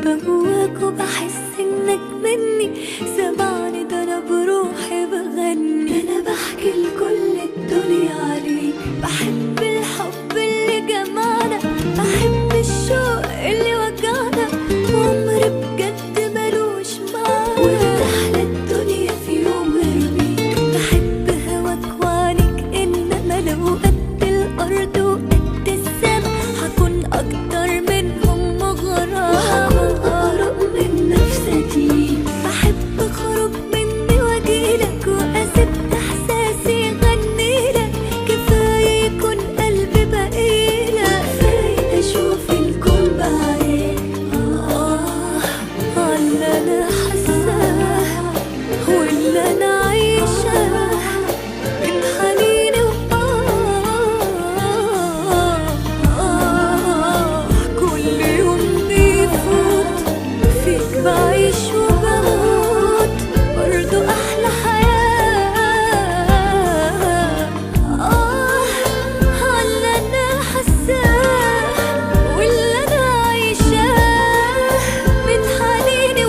بهواك وبحس انك مني، سمعني ده انا بروحي بغني. انا بحكي لكل الدنيا عليك، بحب الحب اللي جمعنا، بحب الشوق اللي وجعنا، وعمري بجد ملوش معنى، وارتاح الدنيا في يوم غير بيك. بحب هواك وعنيك، انما لو قد الارض وقد السما هكون اكتر منهم مغرى، وهكون اقرب من نفسي. بحب اخرج مني واجيلك واسيب احساسي يغنيلك، كفايه يكون قلبي بقيلك، كفايه اشوف الكون بعينيك. اللي انا حاساه واللي انا عايشاه من حنيني كل يوم بيفوت فيك بعيش وبموت، برضو احلى حياة. اللي انا حاساه واللي انا عايشاه من حنيني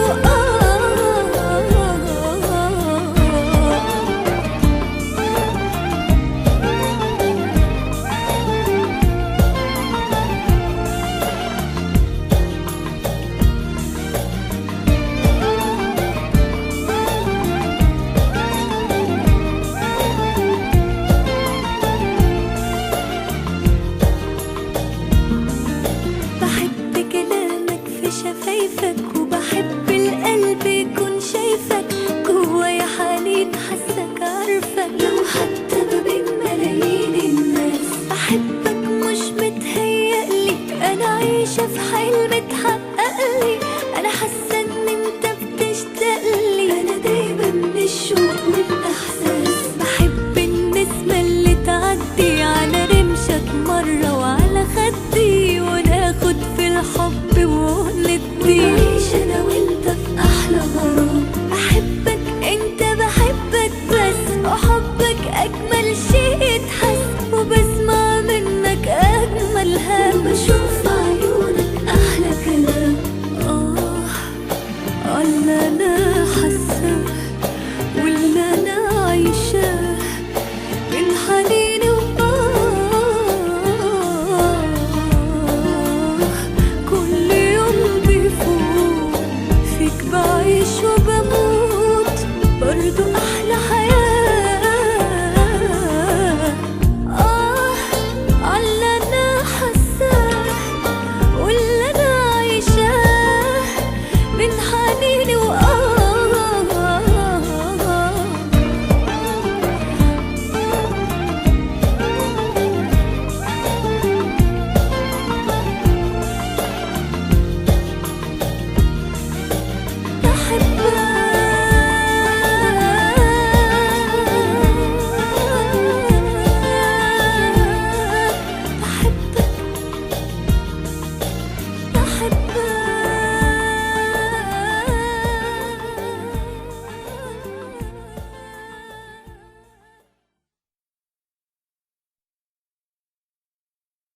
بحب كلامك في شفايفك، وبحب القلب يكون شايفك، جوايا حنين حاسك عارفك، لو حتى ما بين ملايين الناس. بحبك مش متهيألي، انا عايشة في حلم اتحققلي، انا حاسة ان انت بتشتاقلي، انا دايما من الشوق والاحساس. بحب النسمة اللي تعدي على رمشك مرة وعلى خدي، وناخد في الحب وندي، نعيش انا وانت في احلى غرام. بحبك انت بحبك بس، وحبك اجمل شيء يتحس، وبسمع منك اجمل هم، بشوف عيونك احلى كلام. اللي انا حاساه واللي انا عايشاه من حنيني كل يوم بيفوت فيك بعيش وبموت، برضو احلى حياة.